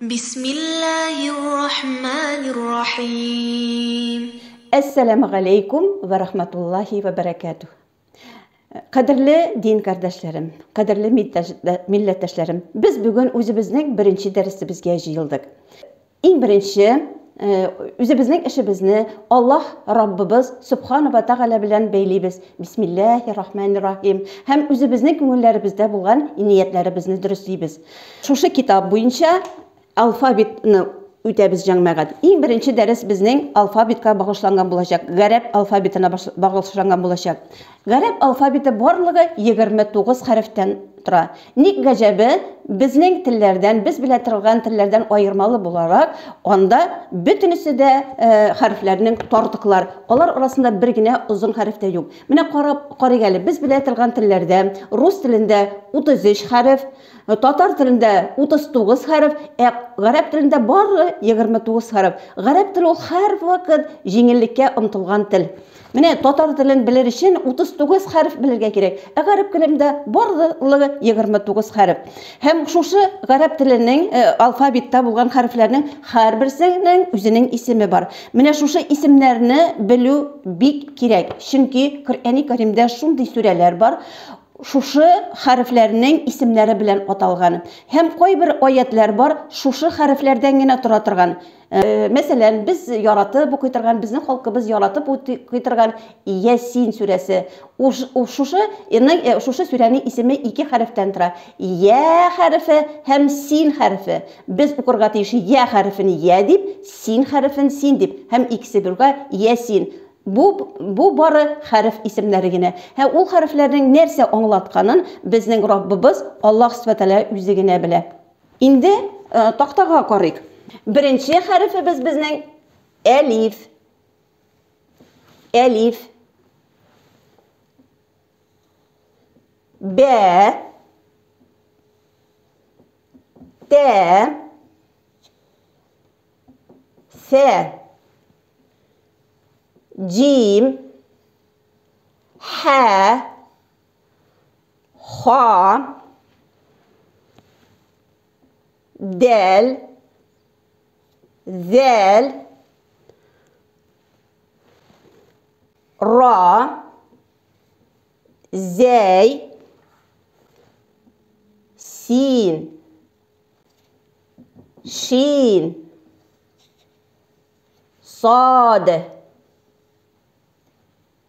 Bismillahirrahmanirrahim. Esselamu aleykum ve rahmetullahi ve berekatuh. Kadirli din kardeşlerim, kadirli milletteşlerim, biz bugün özümüzün birinci dersimizge jıyıldık. En birinci, özümüzün işimizni Allah Rabbimiz Subhanahu ve Teala bilen beyleybiz. Bismillahirrahmanirrahim. Hem özümüzün köngüllerimizde bulgan niyetlerimizni dürüstleybiz. Şuşu kitap boyunca alfabetini ötəbiz жаңмағат. Ең бірінші дәріс біздің алфавитқа бағышланған болашақ. Ғәрәп алфавитіне бағышланған болашақ. Ғәрәп алфавиті барлығы 29 хәріфтен тұра. Ник ғәжәбі біздің тіллерден, біз біле тұрған тіллерден айырмалы боларақ, онда бүтінісі де хәріфлерінің тортықлар. Олар арасында бір генә ұзын хәріфте жоқ. Міне қарағалы, біз біле тұрған тіллерде, рус тілінде 33 хәріф, татар тілінде 39 хәріф, ғәрәп тілінде бары 29 хәріф. Ғәрәп тілі ол һәр вакыт жеңілlikке ұмтылған тіл. Менә татар телен белер өчен 39 хәреф белергә кирәк. Ғәрәп телендә барлыгы 29 хәреф. Һәм шушы ғәрәп теленең алфавитта булган хәрефләрнең һәрберсенең үзенең исеме бар. Менә шушы исемнәрне белү бик кирәк. Чөнки Коръәни Кәримдә шундый сүрәләр бар. Шушы хәрефләрнең исемнәре белән аталган. Һәм кайбер аятлар бар, шушы хәрефләрдән генә тора торган. Мәсәлән, biz yaratып укытырган, безнең халкыбыз яратып укытырган Ясин сүрәсе. Шушы сүрәнең исеме 2 хәрефтән тора. Я хәрефе һәм син хәрефе. Без укырга тиеш я хәрефен я дип, син хәрефен син дип. Һәм икесе бергә Ясин. Bu бары хәреф исемнәре генә. Һәм ул хәрефләрнең нәрсә аңлатканын безнең Раббыбыз Аллаһ Сүбхәнәһү Тәгалә үзе генә белә. Инде тактага карыйк. Birinci hərfimiz bizning elif. Elif. B. D. F. Cim. H. Ha. Del. Zel, Ra, Zey, Sin, Shin, Sad,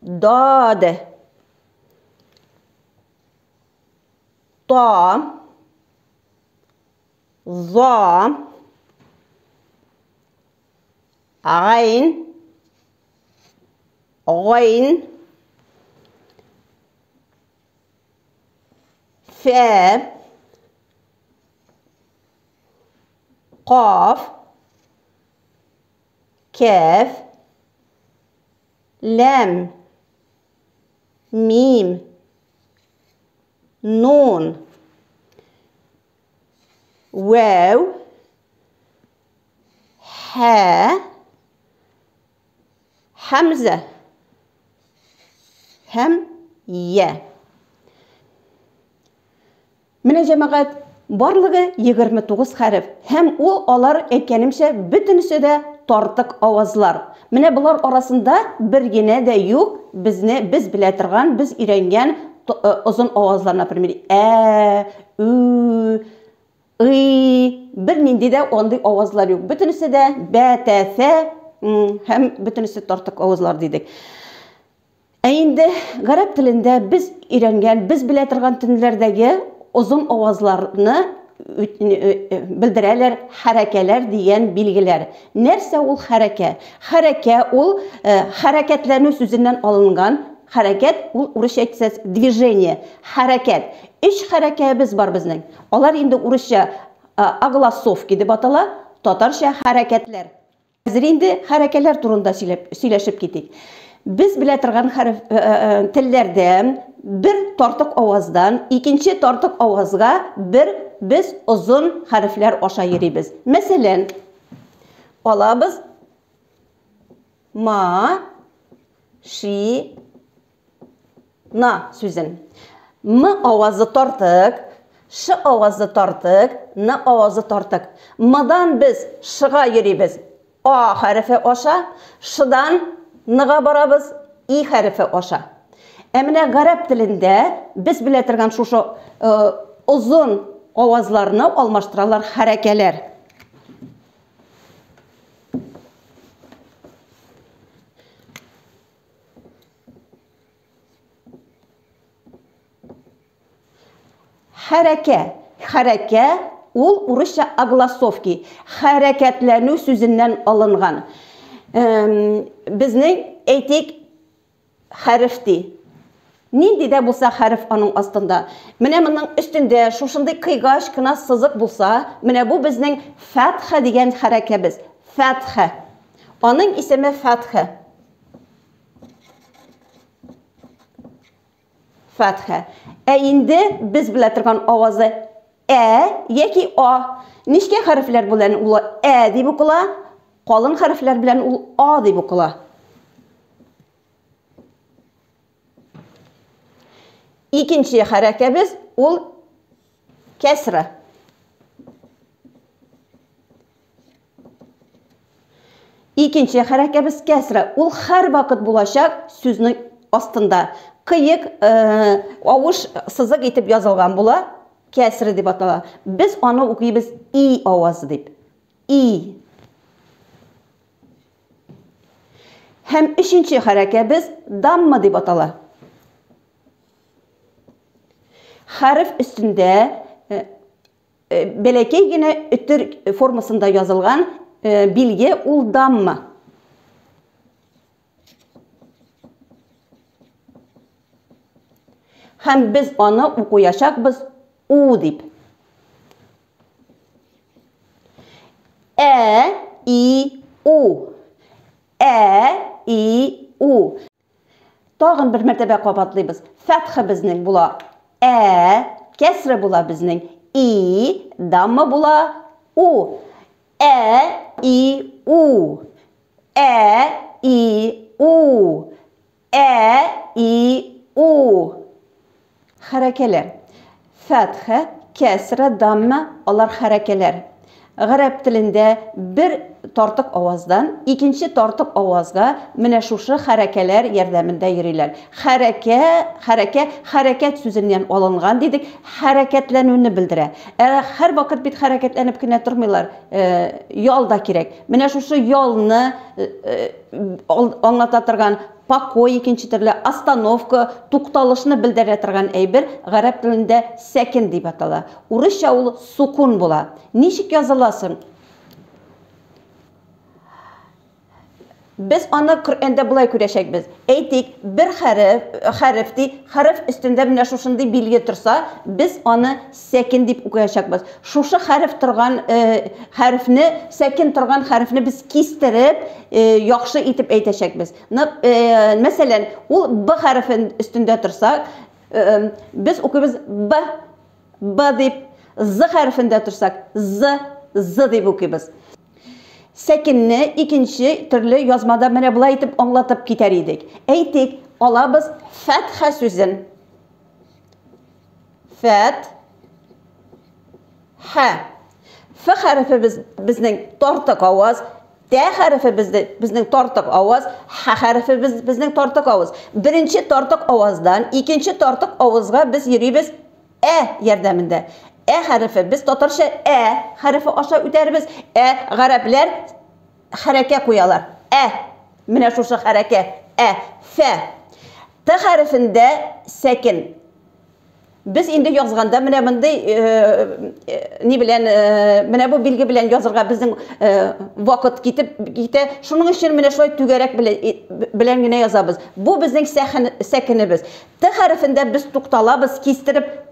Dad, Ta, Za, Ayn, Ghayn, Fa, Qaf, Kaf, Lam, Mim, Nun, Waw, Ha, Hamza, hem ye. Менә җәмәгать барлыгы 29 хәреф. Һәм ул алар әйткәнемчә бөтенесе дә тартык авазлар. Менә булар арасында бер генә дә юк, без белә торган, без өйрәнгән озын авазлар, например, ü, бер нинди дә андый авазлар юк. Бөтенесе дә бәтәфә hem bütünüsü tartık avızlar dedik. Eğinde Garip dilinde biz öğrengen, biz bile turgan tünlerdeki uzun avazlarını bildirerler, harekeler diyen bilgiler. Nerse ol hareke? Hareke ol hareketlerin sözünden alıngan. Hareket ol Urusça etsez движение, hareket. Üç hareketimiz var bizning. Onlar indi Urusça aglasovki deb atala, Tatarcha hareketler. Hozir endi harekeler turunda сөйләшеп китик. Biz bile turgan tillerden bir tortiq ovozdan ikinci tortiq ovozga biz uzun harfler aşağı yürüyüz. Mesela alabız ma, shi, na sözün. M ovozı tortiq, Ş avazı tartık, n avazı tartık. M'dan biz şıga yürüyüz. A harfi aşa, şıdan n'ga barabız, i harfi aşa. Emine garip dilinde biz biletirgen şu uzun avazlarını almıştırırlar harekeler. Hareke, ul Rusça aglasovki, hareketlerini sözünden alıngan. Bizning eytik harfti. Nindi de bulsa harf onun aslında. Mine bunun üstünde şuşunday kıygaş kına sızık bulsa, mine bu bizning fatha degan harekemiz. Fatha. Onun ismi fatha. Fatha. Endi biz biletirgan avazı yoki o. Nişke harfler bilen ulu deb o'qila, qolin harfler bilen ulu a deb o'qila. İkinci harekemiz ul kesra. İkinci harekemiz kesra. Ul her vakit bulaşak sözünün astında. Kıyık avuç sızık etip yazılgan bula kesri deb atalar. Biz onu okuyubuz i avazı deb. I. Hem üçüncü harekemiz damma deb atalar. Harf üstünde belki yine ötür formasında yazılgan bilgi ul damma. Hem biz onu okuyacak biz u deb. I, u. I, u. Tağın bir mertebe kapatlayız. Fathı bizning bula. Kesri bula bizning. I, damma bula. U. I, u. I, u. I, u. Harekeler. Fatha, kesra, damma, onlar harekeler. Arap dilinde bir tortuq avazdan ikinci tortuq avazga mine şuşu harekeler yardımında yürürler. Hareket sözünden alıngan dedik, hareketlenini bildirir. Her vakit bir hareketlenip kine durmuyorlar, yolda kirek. Mine şuşu yolunu anlatatırgan pakoy ikinci türlü astanovka, tuqtalışını bildiretirgan eybir Arap dilinde sekin deb atalar. Rusça ul sukun bula. Nişik yazılasın? Biz onu Kur'an'da bulay küreşek biz. Eytik bir harf üstünde mine şuşunday bilgi tursa, biz onu sekin deb okuyacak biz. Şuşu harf turgan harfni, sekin turgan harfni biz kestirip, yaxşı etip eyteşek biz. Mesela, ul b harfin üstünde tursak, biz okuyuz b deb, z harfinde tursak, z deb okuyuz. Sekinni ikinci türlü yazmada mene bulay etip anlatıp gider idik. Eytik, alabız fatha sözün. Fatha. F harfi bizning tortuq avaz. D harfi bizning tortuq avaz. H harfi bizning tortuq avaz. Birinci tortuq avazdan ikinci tortuq avazga biz yürüyüz yardımında. Harfi biz Tatarca harfi aşağı öteriz. Garipler hareke koyarlar. Mine şuşu hareke. F. T harfinde sekin. Biz indi yazganda mine bunday ne bilen mine bu bilgi bilen yazırga bizim vakit gite şunun için mine şöyle tügerek bilen yine yazabız. Bu bizim sekinimiz. T harfinde biz tuqtalabız kestirip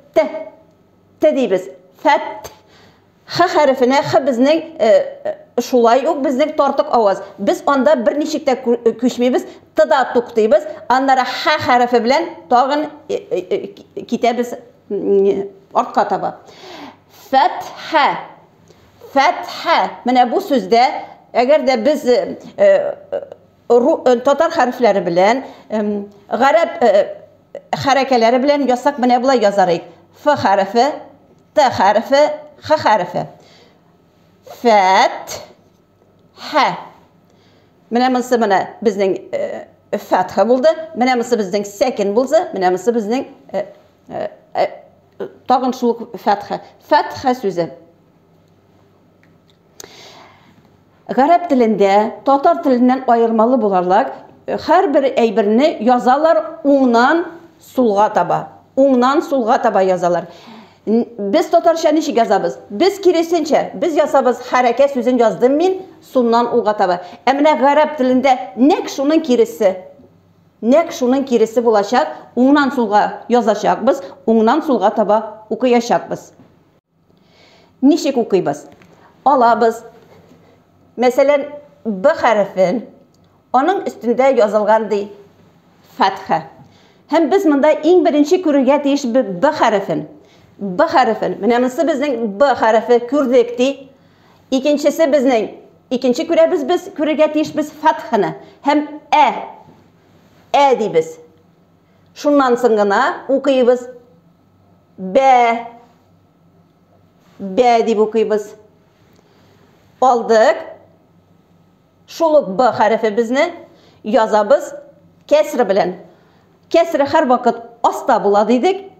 T deybiz. Fat. H harfine H bizning şulay yok bizning tortuq avaz. Biz onda bir neçikte köşmeybiz. T'da tuqtaybiz. Onlara H harfi bilen tağın kitemiz ortqa taba. Fatha. Fatha. Mine bu sözde eğer de biz Tatar harfleri bilen Arap harekeleri bilen yazsak mine bula yazarıq. F harfi T harfi, H harfi. Fetha. Менә монысы менә безнең фәтха булды. Менә монысы безнең сәкин булды. Менә монысы безнең тагын шул фәтха. Фәтха сүзе. Гарәп телендә, татар теленнән аермалы буларлык, һәрбер әйберне язалар уңнан сулга таба. Уңнан сулга таба язалар. Biz tatarcha nişik yazabız? Biz kirisinçe, biz yazabız hareket sözün yazdım min, sundan ulga taba. Emine Garap dilinde nek şunun kirisi bulaşak, uğnan sulga yazacak biz, uğnan sulga taba okuyacak biz. Nişik okuyabız? Alabız. Mesela B harfin, onun üstünde yazılgan değil, Fetha. Hem biz bunda en birinci körüge deyiş B harfin. B harfin. Menəmisi bizning B harfi kürdekdi. İkincisi bizning ikinci küre biz kürege deyiş biz fathını. Hem E deybiz. Şundan sonra okuyubuz B deyip okuyubuz. Aldık. Şuluk B harfi bizni yazabız kesri bilen. Kesri her vakit asta buladıydık.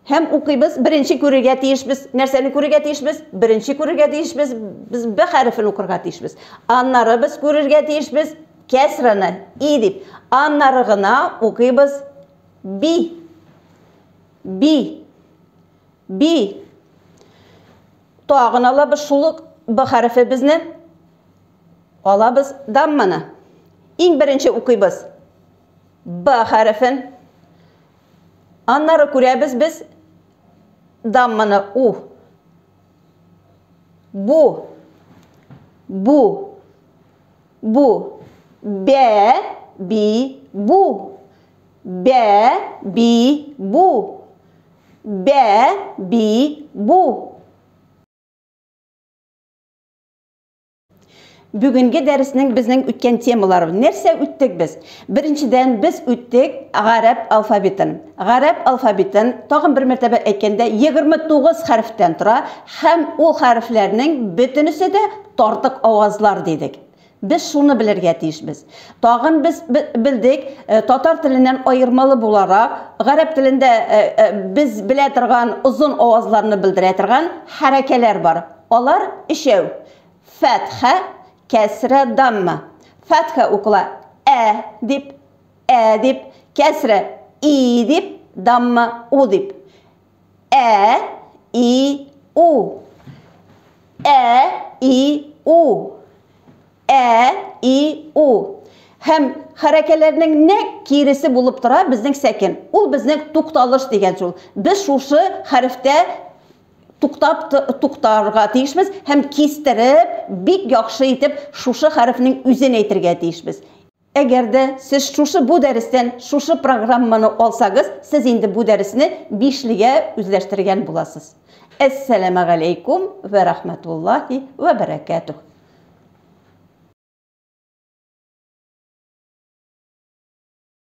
Hem okuyubuz, birinci körüge deyiş biz, nerseni körüge deyiş biz, birinci körüge deyiş biz B harfini okurga deyiş biz. Anları biz körüge deyiş biz, kesrini, i deyip, anlarıgına okuyubuz B. Tağın alabız şuluk B harfi bizni, alabız dammını. En birinci okuyubuz B harfin, anları körübüz biz, dammını U. Bu. B, bi, bu. B, bi, bu. B, bi, bu. Bugünkü dersinin bizning o'tgan temaları. Nerse o'tdik biz? Birinchidan biz o'tdik Garap alfabetin. Garap alfabetin tag'in bir martaba aytganda 29 harfdan tura, ham o harflarning bitinisi de tortiq ovozlar dedik. Biz şunu bilirge deyishmiz. Tag'in biz bildik, tatar tilinden ayırmalı bularak, Garap tilinde biz bile turgan uzun ovozlarni bildire turgan harakeler var. Olar ishev. Fetha, kesre, damma. Fetha okula dip, kesre, i dip, damma, u dip. I, u. I, u. Hem harekelerinin ne kirisi bulup tura bizning sekin. Ul bizning tuqtalış degen şol. Biz şuşu harfte tuqtarga deyishmiz, hem kestirib, bek yaxshi etib şuşu harfning o'zini aytirga deyishmiz. Agarda siz şuşu bu darsdan şuşu programmani olsangiz, siz endi bu darsni 5liga o'zlashtirgan bo'lasiz. Assalomu alaykum va rahmatullohi va barakatuh.